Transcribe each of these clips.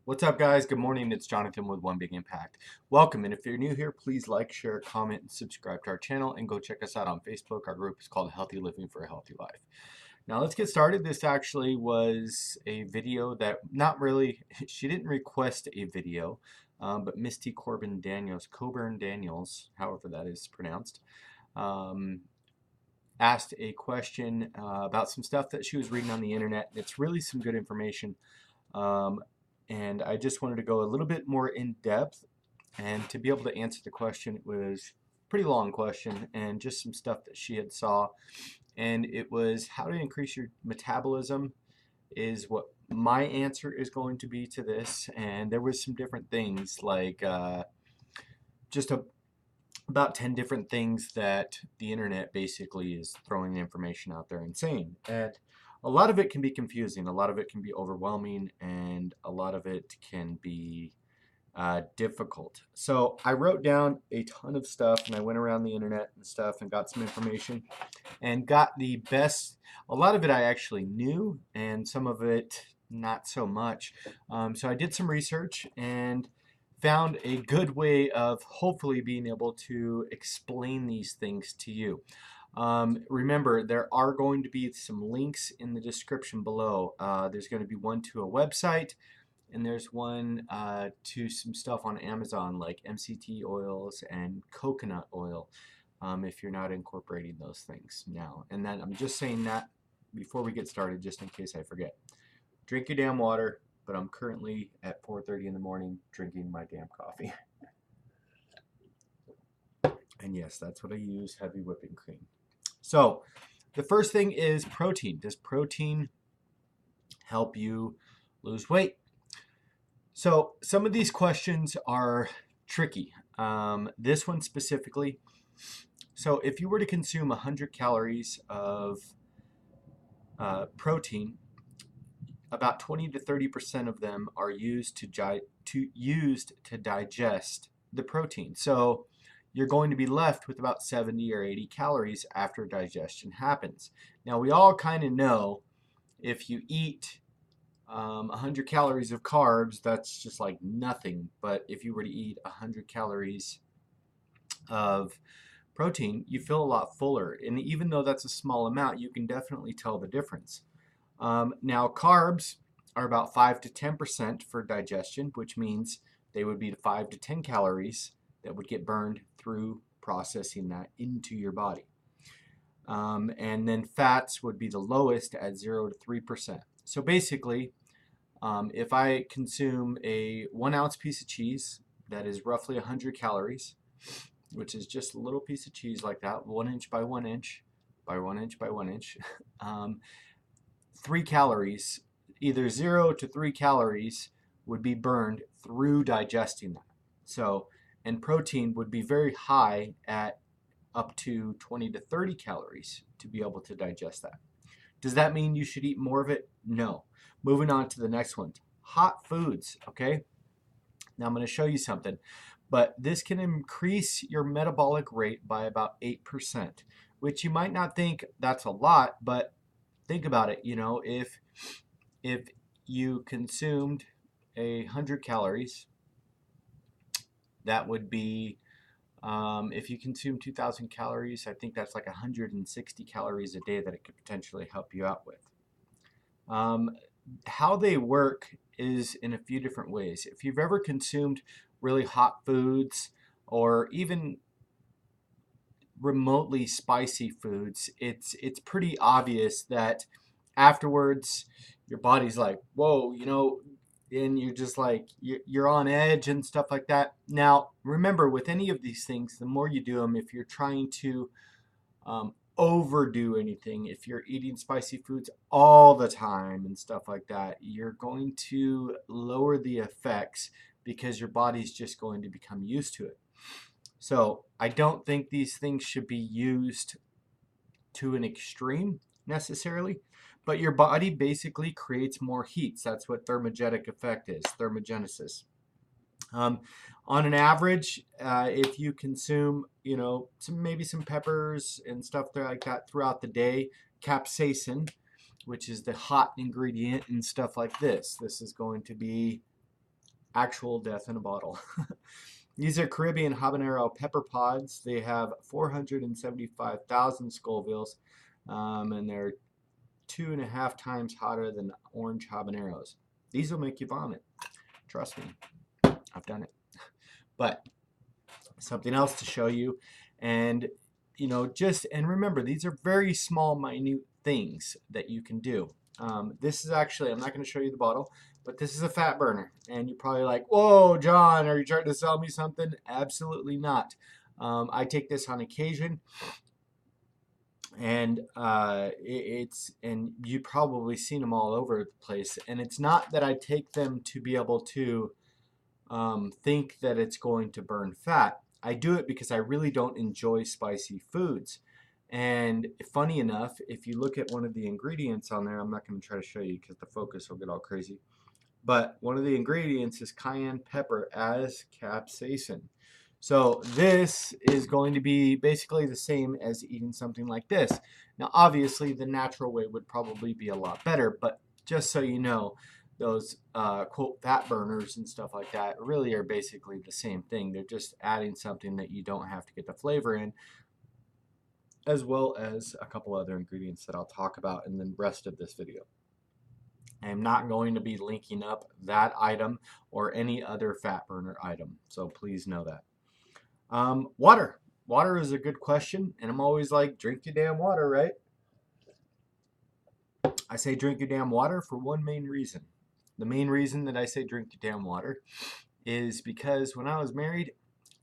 What's up, guys? Good morning. It's Jonathan with One Big Impact. Welcome, and if you're new here, please like, share, comment, and subscribe to our channel, and go check us out on Facebook. Our group is called Healthy Living for a Healthy Life. Now, let's get started. This actually was a video that not really, she didn't request a video, but Misty Coburn Daniels, however that is pronounced, asked a question about some stuff that she was reading on the internet. It's really some good information. And I just wanted to go a little bit more in depth, and to be able to answer the question. It was a pretty long question and just some stuff that she had saw, and it was how to increase your metabolism is what my answer is going to be to this. And there was some different things like just about 10 different things that the internet basically is throwing information out there and saying. And a lot of it can be confusing, a lot of it can be overwhelming, and a lot of it can be difficult. So I wrote down a ton of stuff, and I went around the internet and stuff and got some information and got the best. A lot of it I actually knew, and some of it not so much. So I did some research and found a good way of hopefully being able to explain these things to you. Remember, there are going to be some links in the description below. There's going to be one to a website, and there's one to some stuff on Amazon like MCT oils and coconut oil, if you're not incorporating those things now. And then I'm just saying that before we get started, just in case I forget. Drink your damn water, but I'm currently at 4:30 in the morning drinking my damn coffee. And yes, that's what I use, heavy whipping cream. So the first thing is protein. Does protein help you lose weight? So some of these questions are tricky. This one specifically. So if you were to consume 100 calories of protein, about 20 to 30% of them are used to digest the protein. So you're going to be left with about 70 or 80 calories after digestion happens. Now, we all kind of know if you eat 100 calories of carbs, that's just like nothing. But if you were to eat 100 calories of protein, you feel a lot fuller. And even though that's a small amount, you can definitely tell the difference. Now, carbs are about 5 to 10% for digestion, which means they would be 5 to 10 calories that would get burned through processing that into your body. And then fats would be the lowest at 0 to 3%. So basically, if I consume a 1 ounce piece of cheese that is roughly 100 calories, which is just a little piece of cheese like that, 1 inch by 1 inch by 1 inch by 1 inch, 3 calories, either 0 to 3 calories, would be burned through digesting that. So, and protein would be very high at up to 20 to 30 calories to be able to digest that. Does that mean you should eat more of it? No. Moving on to the next one. Hot foods, okay? Now I'm going to show you something, but this can increase your metabolic rate by about 8%, which you might not think that's a lot, but think about it. You know, if you consumed 100 calories, that would be, if you consume 2,000 calories, I think that's like 160 calories a day that it could potentially help you out with. How they work is in a few different ways. If you've ever consumed really hot foods or even remotely spicy foods, it's pretty obvious that afterwards your body's like, whoa, you know, and you're just like, you're on edge and stuff like that. Now, remember, with any of these things, the more you do them, if you're trying to overdo anything, if you're eating spicy foods all the time and stuff like that, you're going to lower the effects because your body's just going to become used to it. So I don't think these things should be used to an extreme necessarily, but your body basically creates more heat. That's what thermogenic effect is, thermogenesis. On an average, if you consume, you know, maybe some peppers and stuff there like that throughout the day, capsaicin, which is the hot ingredient and stuff like this is going to be actual death in a bottle. These are Caribbean habanero pepper pods. They have 475,000 Scovilles, and they're 2.5 times hotter than orange habaneros. These will make you vomit. Trust me, I've done it. But something else to show you, and and remember, these are very small, minute things that you can do. This is actually, I'm not going to show you the bottle, but this is a fat burner. And you're probably like, whoa, John, are you trying to sell me something? Absolutely not. I take this on occasion, and and you've probably seen them all over the place. And it's not that I take them to be able to think that it's going to burn fat. I do it because I really don't enjoy spicy foods. And funny enough, if you look at one of the ingredients on there, I'm not going to try to show you because the focus will get all crazy. But one of the ingredients is cayenne pepper as capsaicin. So this is going to be basically the same as eating something like this. Now, obviously, the natural way would probably be a lot better, but just so you know, those quote fat burners and stuff like that really are basically the same thing. They're just adding something that you don't have to get the flavor in, as well as a couple other ingredients that I'll talk about in the rest of this video. I am not going to be linking up that item or any other fat burner item, so please know that. Water. Water is a good question, and I'm always like, drink your damn water, right? I say drink your damn water for one main reason. The main reason that I say drink your damn water is because when I was married,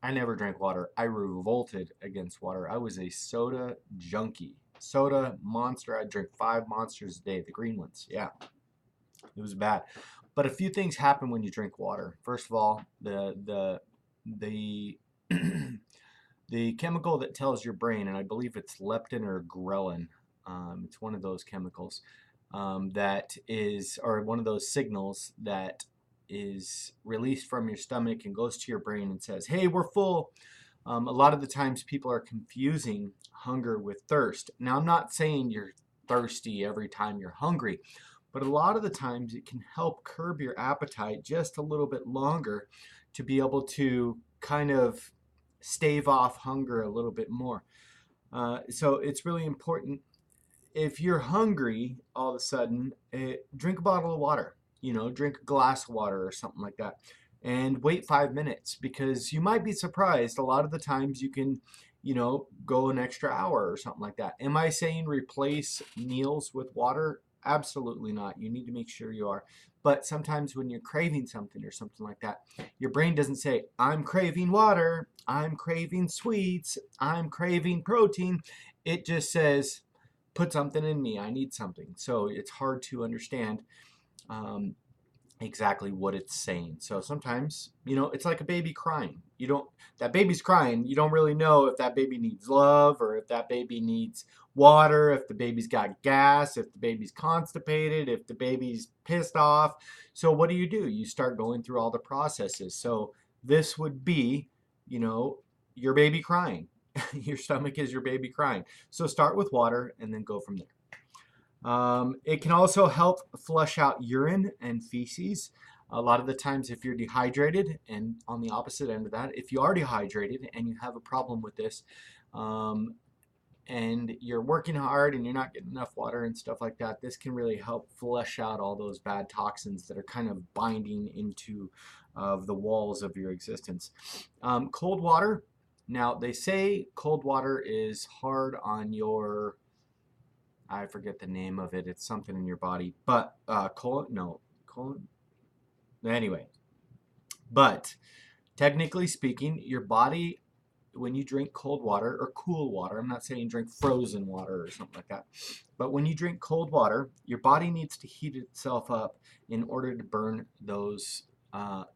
I never drank water. I revolted against water. I was a soda junkie. Soda monster. I'd drink 5 monsters a day, the green ones. Yeah, it was bad. But a few things happen when you drink water. First of all, the the chemical that tells your brain, and I believe it's leptin or ghrelin, it's one of those chemicals, that is, or one of those signals that is released from your stomach and goes to your brain and says, hey, we're full. A lot of the times people are confusing hunger with thirst. Now, I'm not saying you're thirsty every time you're hungry, but a lot of the times it can help curb your appetite just a little bit longer to be able to kind of stave off hunger a little bit more. So it's really important. If you're hungry all of a sudden, drink a bottle of water, drink a glass of water or something like that, and wait 5 minutes, because you might be surprised. A lot of the times you can, go an extra hour or something like that. Am I saying replace meals with water? Absolutely not. You need to make sure you are. But sometimes when you're craving something or something like that, your brain doesn't say, I'm craving water, I'm craving sweets, I'm craving protein. It just says, put something in me, I need something. So it's hard to understand exactly what it's saying. So sometimes, it's like a baby crying. That baby's crying, you don't really know if that baby needs love or if that baby needs water, if the baby's got gas, if the baby's constipated, if the baby's pissed off. So what do? You start going through all the processes. So this would be, your baby crying. Your stomach is your baby crying. So start with water and then go from there. It can also help flush out urine and feces. A lot of the times if you're dehydrated, and on the opposite end of that, if you are dehydrated and you have a problem with this, and you're working hard and you're not getting enough water and stuff like that, this can really help flush out all those bad toxins that are kind of binding into the walls of your existence. Cold water. Now, they say cold water is hard on your, I forget the name of it. It's something in your body. But anyway. But technically speaking, your body, when you drink cold water or cool water, I'm not saying drink frozen water or something like that, but when you drink cold water, your body needs to heat itself up in order to burn those,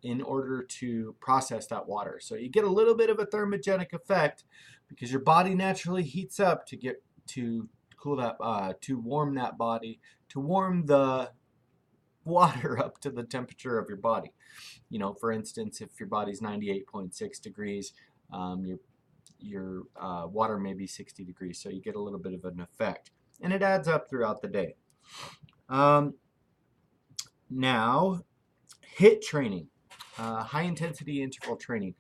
in order to process that water. So you get a little bit of a thermogenic effect because your body naturally heats up to cool that, to warm that body, to warm the water up to the temperature of your body. For instance, if your body's 98.6 degrees, your water may be 60 degrees, so you get a little bit of an effect, and it adds up throughout the day. Now, HIIT training. high intensity interval training.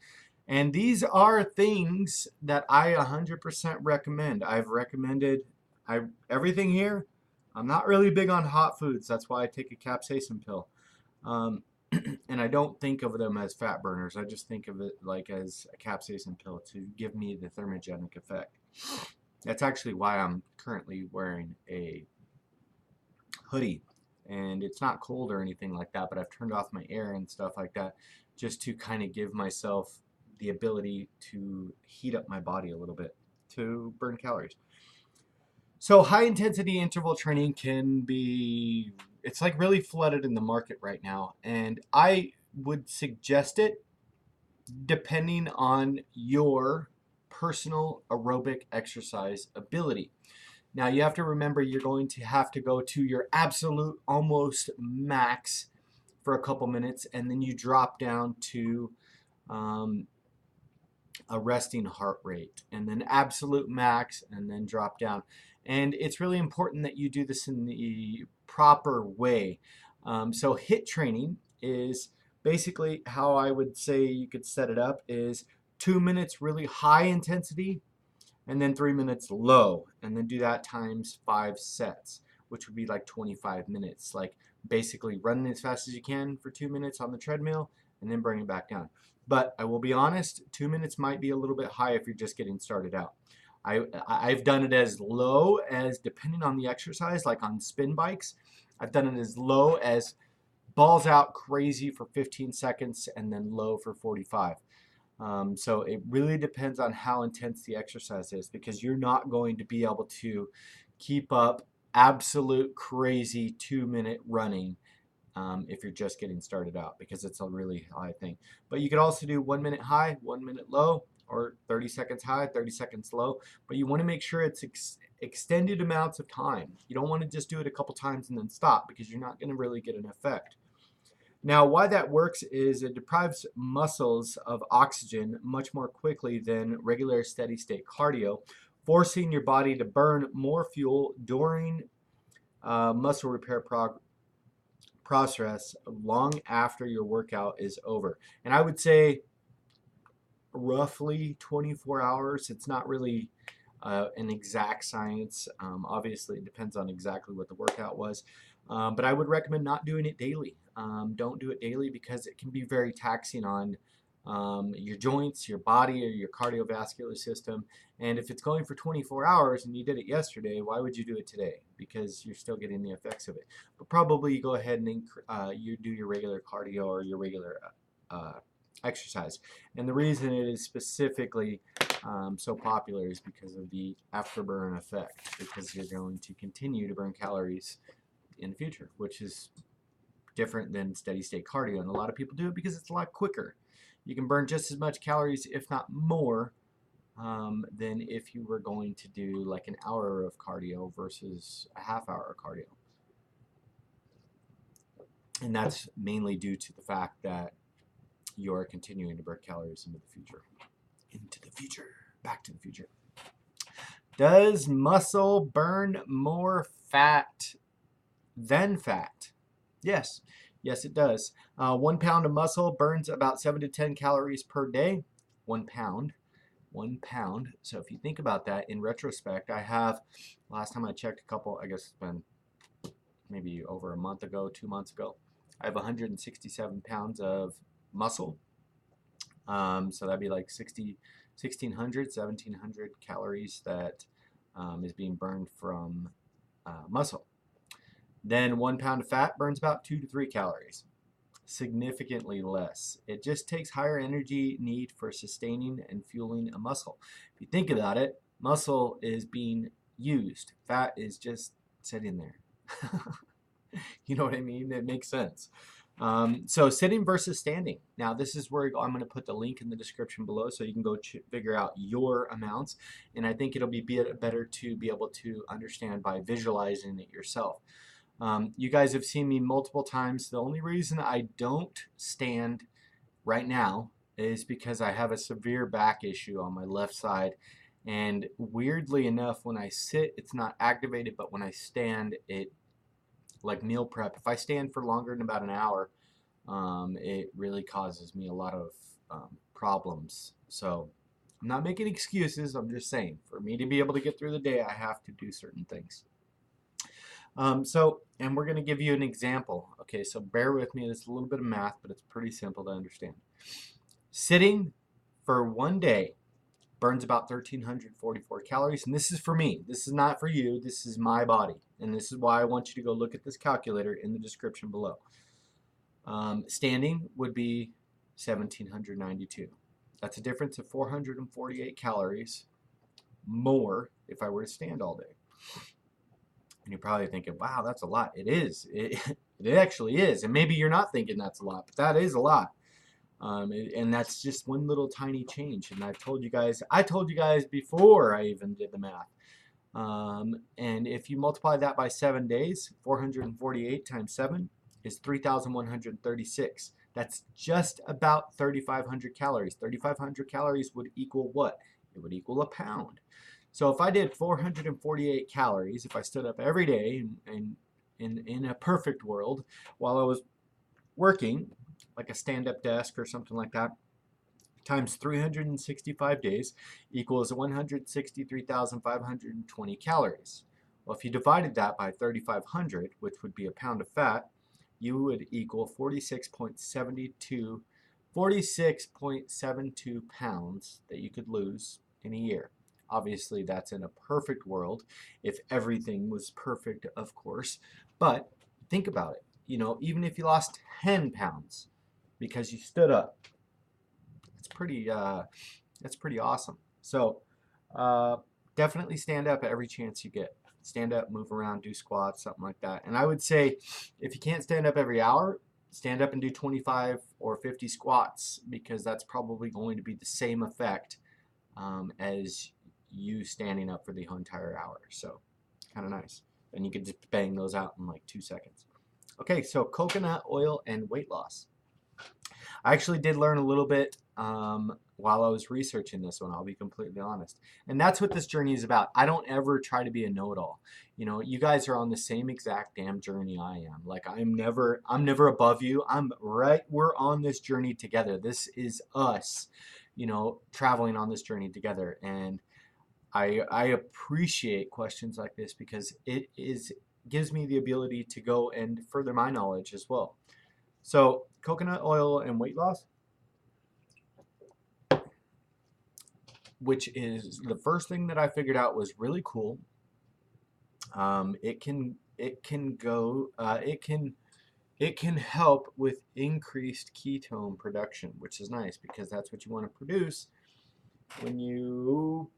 And these are things that I 100% recommend. I've recommended everything here. I'm not really big on hot foods. That's why I take a capsaicin pill. Um, and I don't think of them as fat burners. I just think of it like as a capsaicin pill to give me the thermogenic effect. That's actually why I'm currently wearing a hoodie. And it's not cold or anything like that, but I've turned off my air and stuff like that just to kind of give myself the ability to heat up my body a little bit to burn calories. So high intensity interval training can be, it's like really flooded in the market right now. And I would suggest it depending on your personal aerobic exercise ability. Now you have to remember you're going to have to go to your absolute almost max for a couple minutes, and then you drop down to a resting heart rate, and then absolute max, and then drop down. And it's really important that you do this in the proper way. So HIIT training is basically how I would say you could set it up is 2 minutes really high intensity, and then 3 minutes low, and then do that times 5 sets, which would be like 25 minutes. Like basically running as fast as you can for 2 minutes on the treadmill, and then bring it back down. But I will be honest, 2 minutes might be a little bit high if you're just getting started out. I've done it as low as, depending on the exercise, like on spin bikes, I've done it as low as balls out crazy for 15 seconds and then low for 45. So it really depends on how intense the exercise is, because you're not going to be able to keep up absolute crazy 2-minute running if you're just getting started out, because it's a really high thing. But you could also do 1 minute high, 1 minute low, or 30 seconds high, 30 seconds low. But you want to make sure it's extended amounts of time. You don't want to just do it a couple times and then stop, because you're not going to really get an effect. Now, why that works is it deprives muscles of oxygen much more quickly than regular steady state cardio, forcing your body to burn more fuel during muscle repair process long after your workout is over. And I would say roughly 24 hours. It's not really an exact science. Obviously, it depends on exactly what the workout was. But I would recommend not doing it daily. Don't do it daily, because it can be very taxing on your joints, your body, or your cardiovascular system. And if it's going for 24 hours and you did it yesterday, why would you do it today? Because you're still getting the effects of it. But probably you go ahead and you do your regular cardio or your regular exercise. And the reason it is specifically so popular is because of the afterburn effect, because you're going to continue to burn calories in the future, which is different than steady state cardio. And a lot of people do it because it's a lot quicker. You can burn just as much calories, if not more, than if you were going to do like an hour of cardio versus a half hour of cardio. And that's mainly due to the fact that you're continuing to burn calories into the future. Back to the future. Does muscle burn more fat than fat? Yes. Yes, it does. 1 pound of muscle burns about 7 to 10 calories per day. 1 pound. 1 pound. So if you think about that in retrospect, I have, last time I checked I guess it's been maybe over a month ago, 2 months ago, I have 167 pounds of muscle. So that'd be like 1,600, 1,700 calories that is being burned from muscle. Then 1 pound of fat burns about 2 to 3 calories, significantly less. It just takes higher energy need for sustaining and fueling a muscle. If you think about it, muscle is being used. Fat is just sitting there. You know what I mean? It makes sense. So sitting versus standing. Now this is where I'm going to put the link in the description below so you can go figure out your amounts. And I think it'll be better to be able to understand by visualizing it yourself. You guys have seen me multiple times. The only reason I don't stand right now is because I have a severe back issue on my left side. And weirdly enough, when I sit, it's not activated, but when I stand, it, like meal prep, if I stand for longer than about an hour, it really causes me a lot of problems. So I'm not making excuses. I'm just saying, for me to be able to get through the day, I have to do certain things. And we're going to give you an example. Okay, so bear with me. It's a little bit of math, but it's pretty simple to understand. Sitting for one day burns about 1,344 calories, and this is for me. This is not for you. This is my body, and this is why I want you to go look at this calculator in the description below. Standing would be 1,792. That's a difference of 448 calories more if I were to stand all day. And you're probably thinking, wow, that's a lot. It is. It actually is. And maybe you're not thinking that's a lot, but that is a lot. And that's just one little tiny change. And I told you guys before I even did the math. And if you multiply that by 7 days, 448 times 7 is 3,136. That's just about 3,500 calories. 3,500 calories would equal what? It would equal a pound. So if I did 448 calories, if I stood up every day in a perfect world while I was working, like a stand-up desk or something like that, times 365 days equals 163,520 calories. Well, if you divided that by 3,500, which would be a pound of fat, you would equal 46.72 pounds that you could lose in a year. Obviously, that's in a perfect world, if everything was perfect, of course. But think about it. Even if you lost 10 pounds because you stood up, that's pretty awesome. So definitely stand up every chance you get. Stand up, move around, do squats, something like that. And I would say if you can't stand up every hour, stand up and do 25 or 50 squats, because that's probably going to be the same effect as you standing up for the whole entire hour. So kind of nice. And you can just bang those out in like 2 seconds. Okay, so coconut oil and weight loss. I actually did learn a little bit while I was researching this one, I'll be completely honest. And that's what this journey is about. I don't ever try to be a know-it-all. You guys are on the same exact damn journey I am. Like I'm never above you. We're on this journey together. This is us, traveling on this journey together. And I appreciate questions like this because it gives me the ability to go and further my knowledge as well. So coconut oil and weight loss, which is the first thing that I figured out was really cool. It can help with increased ketone production, which is nice because that's what you want to produce when you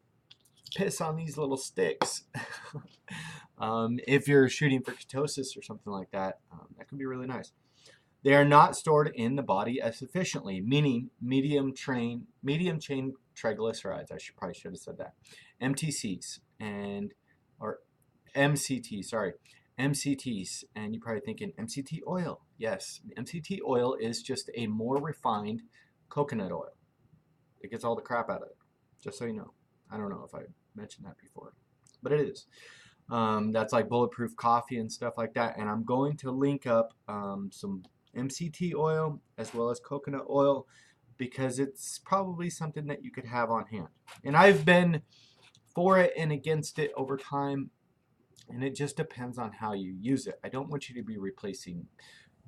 piss on these little sticks. If you're shooting for ketosis or something like that, that can be really nice. They are not stored in the body as efficiently, meaning medium chain triglycerides. I probably should have said that. MTCs or MCT, sorry. MCTs, and you're probably thinking MCT oil. Yes, MCT oil is just a more refined coconut oil. It gets all the crap out of it, just so you know. I don't know if I mentioned that before, but it is. That's like bulletproof coffee and stuff like that. And I'm going to link up some MCT oil as well as coconut oil because it's probably something that you could have on hand. And I've been for it and against it over time, and it just depends on how you use it. I don't want you to be replacing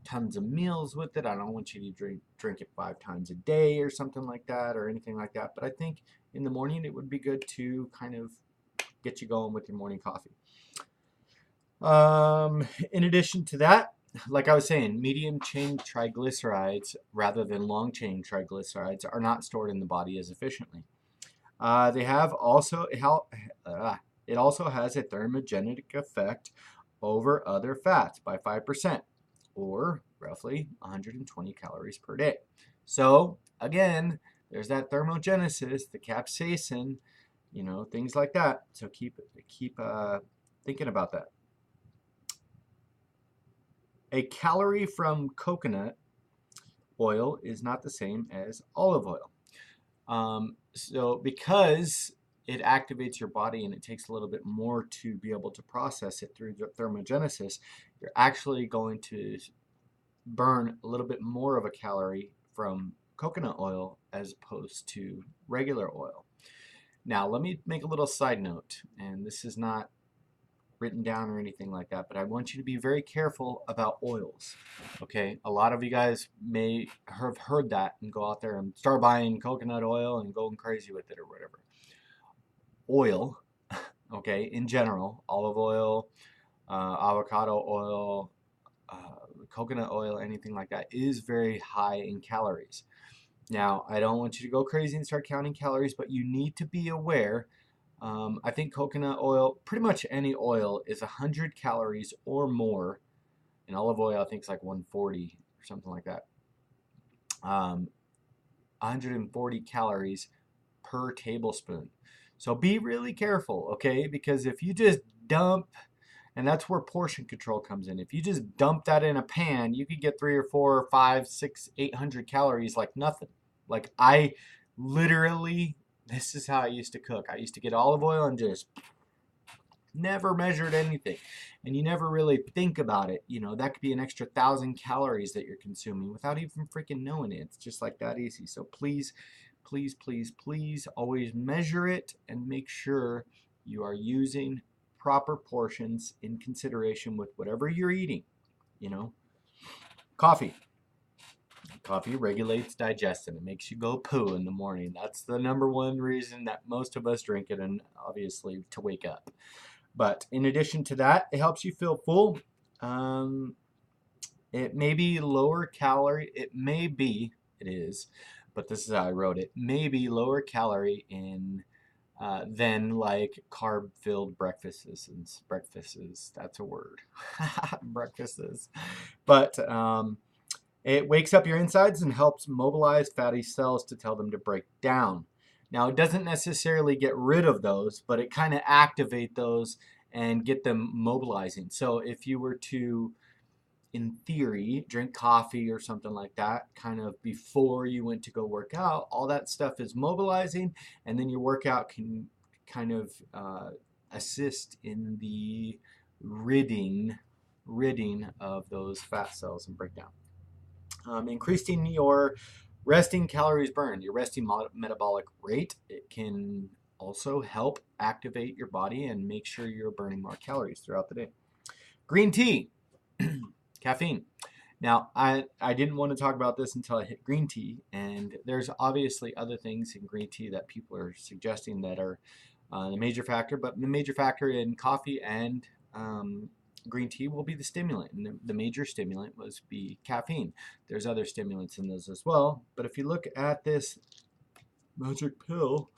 tons of meals with it. I don't want you to drink it 5 times a day or something like that or anything like that. But I think in the morning it would be good to kind of get you going with your morning coffee. In addition to that, like I was saying, medium chain triglycerides rather than long chain triglycerides are not stored in the body as efficiently. It also has a thermogenic effect over other fats by 5%, or roughly 120 calories per day. So again, there's that thermogenesis, the capsaicin, things like that. So keep thinking about that. A calorie from coconut oil is not the same as olive oil. So because it activates your body and it takes a little bit more to be able to process it through thermogenesis, you're actually going to burn a little bit more of a calorie from coconut oil as opposed to regular oil. Now, let me make a little side note, and this is not written down or anything like that, but I want you to be very careful about oils. Okay, a lot of you guys may have heard that and go out there and start buying coconut oil and going crazy with it or whatever. Oil, okay, in general, olive oil, avocado oil, coconut oil, anything like that is very high in calories. Now, I don't want you to go crazy and start counting calories, but you need to be aware. I think coconut oil, pretty much any oil, is 100 calories or more. And olive oil, I think, is like 140 or something like that. 140 calories per tablespoon. So be really careful, okay? Because if you just dump, and that's where portion control comes in. If you just dump that in a pan, you could get 3 or 4 or 5, 6, 800 calories like nothing. Like I literally, this is how I used to cook. I used to get olive oil and just never measured anything. And you never really think about it. You know, that could be an extra 1,000 calories that you're consuming without even freaking knowing it. It's just like that easy. So please, please, please, please always measure it and make sure you are using proper portions in consideration with whatever you're eating. You know, coffee. Coffee regulates digestion. It makes you go poo in the morning. That's the number one reason that most of us drink it, and obviously to wake up. But in addition to that, it helps you feel full. It may be lower calorie. It is, but this is how I wrote it. May be lower calorie in than like carb-filled breakfasts. That's a word. Breakfasts. But it wakes up your insides and helps mobilize fatty cells to tell them to break down. Now, it doesn't necessarily get rid of those, but it kind of activate those and get them mobilizing. So if you were to, in theory, drink coffee or something like that, kind of before you went to go work out, all that stuff is mobilizing, and then your workout can kind of assist in the ridding of those fat cells and breakdown. Increasing your resting calories burned, your resting metabolic rate. It can also help activate your body and make sure you're burning more calories throughout the day. Green tea, caffeine. Now, I didn't want to talk about this until I hit green tea, and there's obviously other things in green tea that people are suggesting that are the major factor, but the major factor in coffee and green tea will be the stimulant, and the major stimulant was be caffeine. There's other stimulants in those as well, but if you look at this magic pill,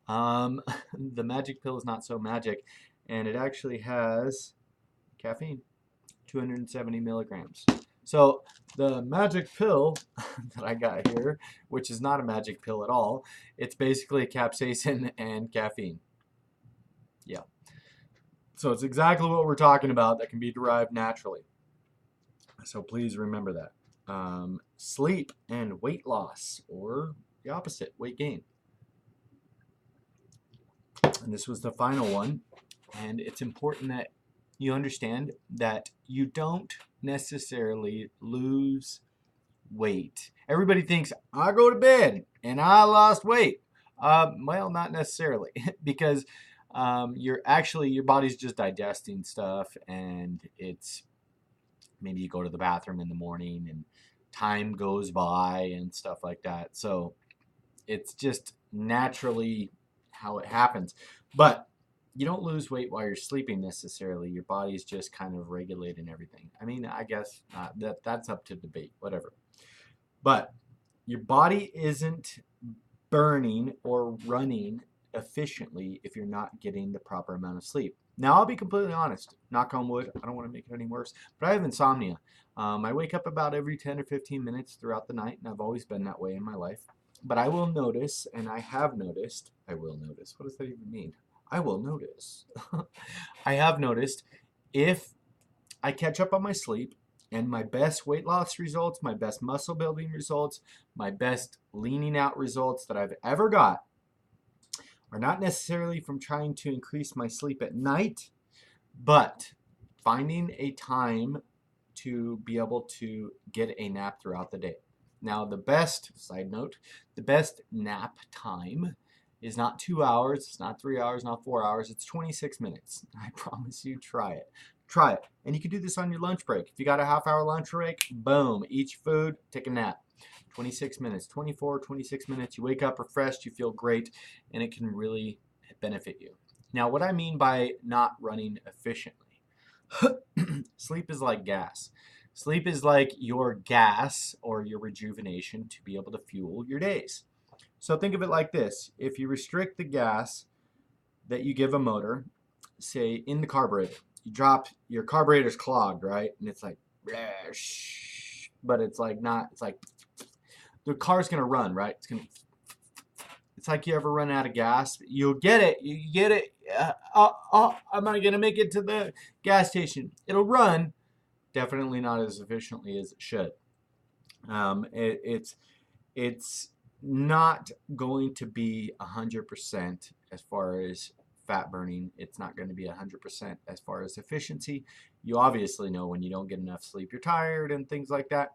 the magic pill is not so magic, and it actually has caffeine, 270 milligrams. So the magic pill that I got here, which is not a magic pill at all, it's basically capsaicin and caffeine. Yeah. So it's exactly what we're talking about that can be derived naturally. So please remember that. Sleep and weight loss, or the opposite, weight gain. And this was the final one. And it's important that you understand that you don't necessarily lose weight. Everybody thinks, I go to bed and I lost weight. Well, not necessarily, because your body's just digesting stuff, and it's maybe you go to the bathroom in the morning and time goes by and stuff like that. So it's just naturally how it happens. But you don't lose weight while you're sleeping necessarily. Your body's just kind of regulating everything. I mean, I guess that's up to debate, whatever. But your body isn't burning or running efficiently if you're not getting the proper amount of sleep. Now, I'll be completely honest, knock on wood, I don't want to make it any worse, but I have insomnia. I wake up about every 10 or 15 minutes throughout the night, and I've always been that way in my life. But I will notice, and I have noticed, what does that even mean? I will notice. I have noticed if I catch up on my sleep, and my best weight loss results, my best muscle building results, my best leaning out results that I've ever got are not necessarily from trying to increase my sleep at night, but finding a time to be able to get a nap throughout the day. Now, the best, side note, the best nap time is not 2 hours, it's not 3 hours, not 4 hours, it's 26 minutes. I promise you, try it. Try it. And you can do this on your lunch break. If you got a half-hour lunch break, boom, eat your food, take a nap. 26 minutes, 24, 26 minutes, you wake up refreshed, you feel great, and it can really benefit you. Now, what I mean by not running efficiently, sleep is like gas. Sleep is like your gas or your rejuvenation to be able to fuel your days. So think of it like this. If you restrict the gas that you give a motor, say in the carburetor, you drop, your carburetor's clogged, right? And it's like, but it's like not, it's like, the car's going to run, right? It's like you ever run out of gas. You'll get it. You get it. Am I going to make it to the gas station? It'll run. Definitely not as efficiently as it should. It's not going to be 100% as far as fat burning. It's not going to be 100% as far as efficiency. You obviously know when you don't get enough sleep, you're tired and things like that.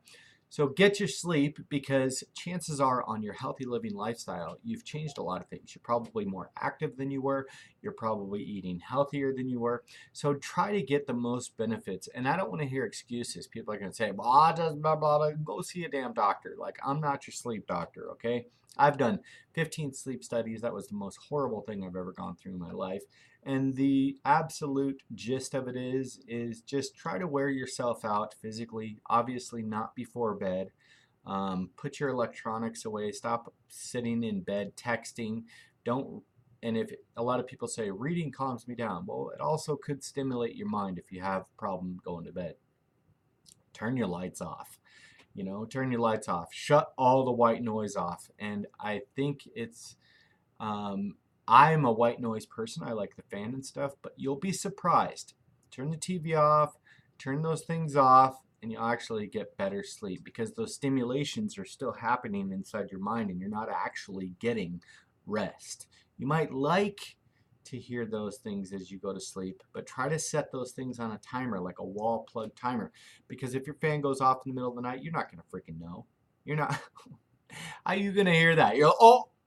So get your sleep, because chances are on your healthy living lifestyle, you've changed a lot of things. You're probably more active than you were. You're probably eating healthier than you were. So try to get the most benefits. And I don't want to hear excuses. People are going to say, blah, blah, blah, blah. Go see a damn doctor. Like, I'm not your sleep doctor, okay? I've done 15 sleep studies. That was the most horrible thing I've ever gone through in my life. And the absolute gist of it is just try to wear yourself out physically, obviously not before bed. Put your electronics away. Stop sitting in bed texting. Don't, and if a lot of people say reading calms me down, well, it also could stimulate your mind if you have a problem going to bed. Turn your lights off. You know, turn your lights off. Shut all the white noise off. And I think it's, I'm a white noise person. I like the fan and stuff, but you'll be surprised. Turn the TV off, turn those things off, and you'll actually get better sleep, because those stimulations are still happening inside your mind and you're not actually getting rest. You might like to hear those things as you go to sleep, but try to set those things on a timer, like a wall plug timer, because if your fan goes off in the middle of the night, you're not going to freaking know. You're not. How are you going to hear that? You're,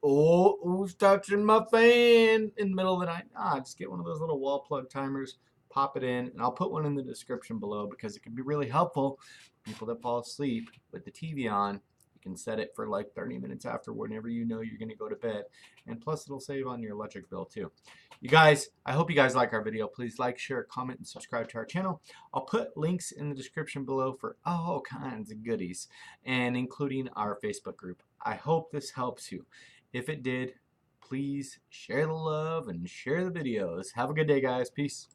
who's touching my fan in the middle of the night? Just get one of those little wall plug timers, pop it in, and I'll put one in the description below, because it can be really helpful for people that fall asleep with the TV on. You can set it for like 30 minutes after, whenever you know you're going to go to bed, and plus it'll save on your electric bill too. You guys, I hope you guys like our video. Please like, share, comment, and subscribe to our channel. I'll put links in the description below for all kinds of goodies, and including our Facebook group. I hope this helps you. If it did, please share the love and share the videos. Have a good day, guys. Peace.